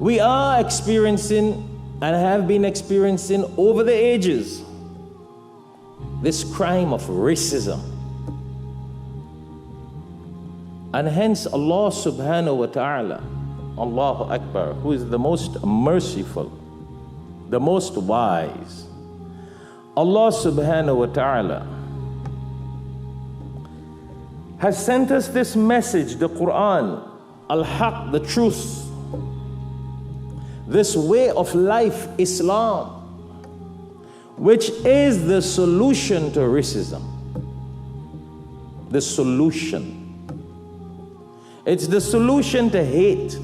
We are experiencing and have been experiencing over the ages this crime of racism. And hence Allah subhanahu wa ta'ala, Allahu Akbar, who is the most merciful, the most wise, Allah subhanahu wa ta'ala has sent us this message, the Quran, Al-Haq, the truth, this way of life, Islam, which is the solution to racism. The solution. It's the solution to hate.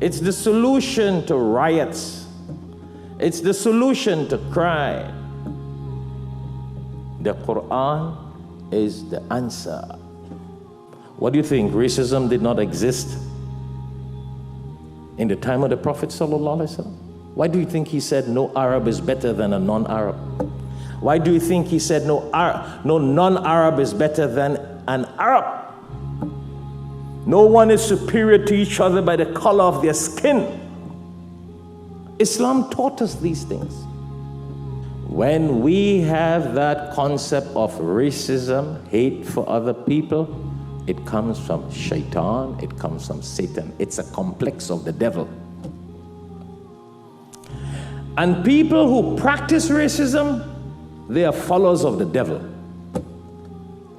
It's the solution to riots. It's the solution to crime. The Quran is the answer. What do you think? Racism did not exist in the time of the Prophet ﷺ? Why do you think he said no Arab is better than a non-Arab? Why do you think he said no non-Arab is better than an Arab? No one is superior to each other by the color of their skin. Islam taught us these things. When we have that concept of racism, hate for other people, it comes from shaitan, it comes from Satan. It's a complex of the devil. And people who practice racism, they are followers of the devil.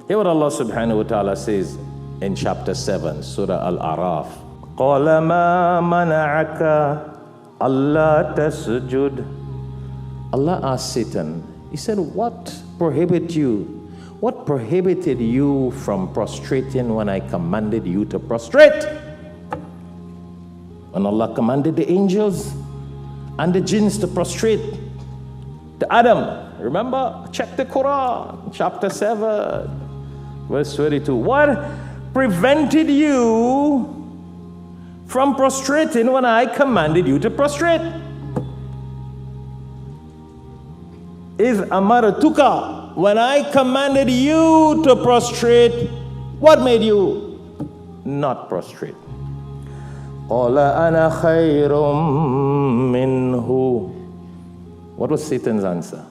Hear what Allah subhanahu wa ta'ala says in chapter 7, Surah Al-A'raf. قَالَ مَا مَنَعَكَ أَلَّا تَسْجُدْ. Allah asked Satan, he said, what prohibited you from prostrating when I commanded you to prostrate? When Allah commanded the angels and the jinns to prostrate to Adam. Remember? Check the Quran, chapter 7, verse 22. What prevented you from prostrating when I commanded you to prostrate? Is amaratuka, when I commanded you to prostrate, what made you not prostrate? Qala ana khayrum minhu. What was Satan's answer?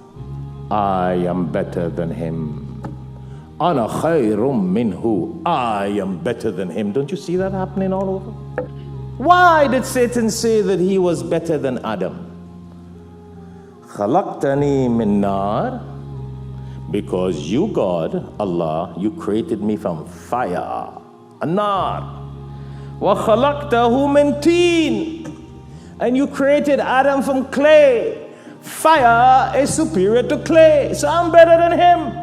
I am better than him. Ana khayrum minhu. I am better than him. Don't you see that happening all over? Why did Satan say that he was better than Adam? Khalaqtani min nar, because you, God, Allah, you created me from fire, a nar. Wa khalaqtahu min teen, and you created Adam from clay. Fire is superior to clay, so I'm better than him.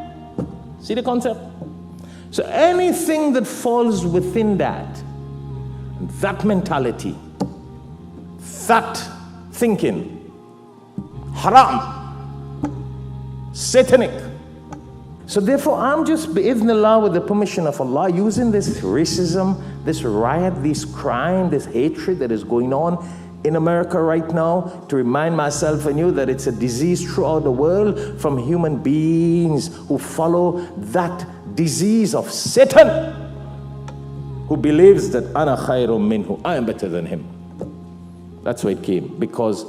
See the concept? So anything that falls within that mentality, that thinking, haram, satanic. So therefore, I'm just, bi'idhnillah, with the permission of Allah, using this racism, this riot, this crime, this hatred that is going on in America right now to remind myself and you that it's a disease throughout the world from human beings who follow that disease of Satan, who believes that ana khayrum minhu, I am better than him. That's where it came, because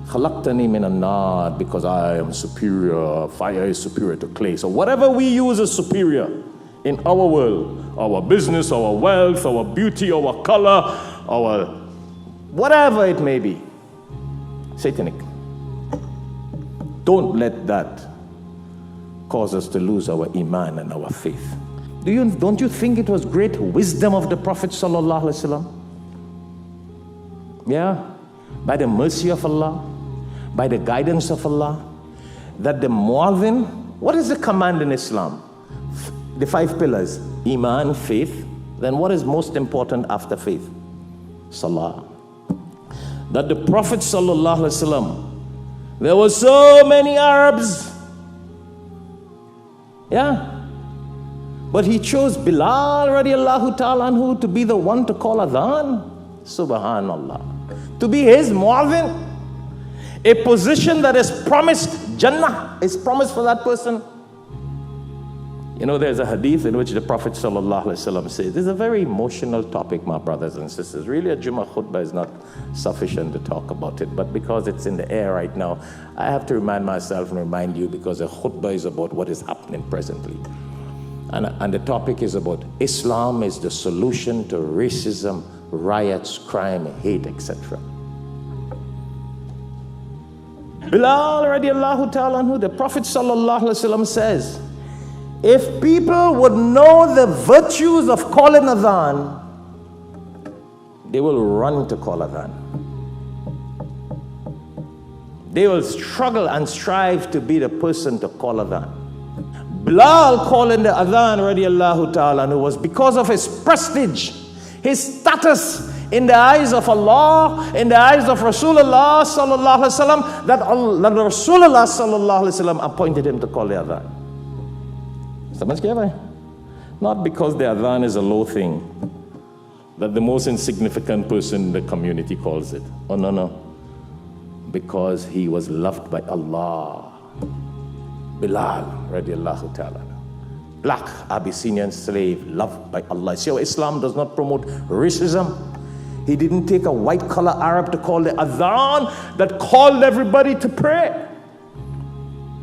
khalaqtani min an-nar, because I am superior, fire is superior to clay. So whatever we use as superior in our world, our business, our wealth, our beauty, our color, our whatever it may be, satanic. Don't let that cause us to lose our iman and our faith. Don't you think it was great wisdom of the Prophet sallallahu alaihi wasallam? Yeah, by the mercy of Allah, by the guidance of Allah, that the muadhin, what is the command in Islam? The 5 pillars: iman, faith. Then what is most important after faith? Salah. That the Prophet sallallahu alaihi wasallam, there were so many Arabs, yeah, but he chose Bilal radiallahu ta'ala anhu to be the one to call adhan. Subhanallah. To be his muadhin, a position that is promised, Jannah is promised for that person. You know, there's a hadith in which the Prophet ﷺ says, this is a very emotional topic, my brothers and sisters. Really, a Jummah khutbah is not sufficient to talk about it, but because it's in the air right now, I have to remind myself and remind you, because a khutbah is about what is happening presently. And the topic is about Islam is the solution to racism, riots, crime, hate, etc. Bilal radiallahu ta'ala anhu, the Prophet sallallahu alaihi wasallam says, if people would know the virtues of calling adhan, they will run to call adhan. They will struggle and strive to be the person to call adhan. Bilal calling the adhan radiallahu ta'ala anhu was because of his prestige, his status in the eyes of Allah, in the eyes of Rasulullah sallallahu alaihi wasallam, that Rasulullah sallallahu alaihi wasallam appointed him to call the adhan. Not because the adhan is a low thing, that the most insignificant person in the community calls it. Oh, no. Because he was loved by Allah. Bilal radiallahu ta'ala. Black Abyssinian slave, loved by Allah. See how Islam does not promote racism? He didn't take a white collar Arab to call the adhan that called everybody to pray.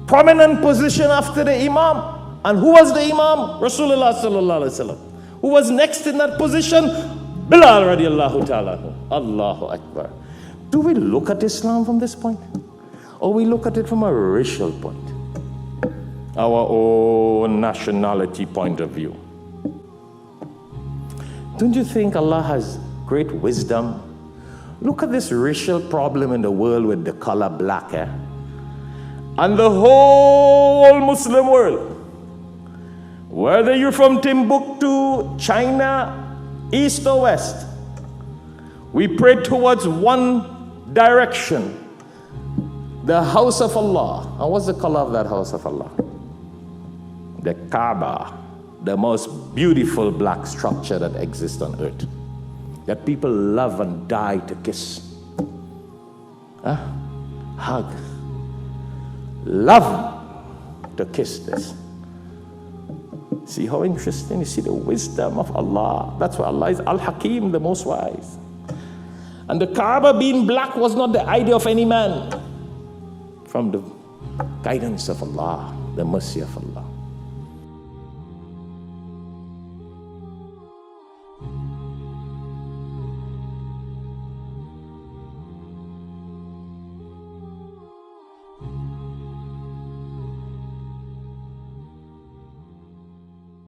Prominent position after the Imam. And who was the Imam? Rasulullah sallallahu alaihi wasallam. Who was next in that position? Bilal radiallahu ta'ala. Allahu Akbar. Do we look at Islam from this point? Or we look at it from a racial point? Our own nationality point of view? Don't you think Allah has great wisdom? Look at this racial problem in the world with the color black, and the whole Muslim world. Whether you're from Timbuktu, China, east or west, we pray towards one direction, the house of Allah. And what's the color of that house of Allah? The Kaaba, the most beautiful black structure that exists on earth, that people love and die to kiss. Hug. Love to kiss this. See how interesting? You see the wisdom of Allah. That's why Allah is Al-Hakim, the most wise. And the Kaaba being black was not the idea of any man. From the guidance of Allah, the mercy of Allah.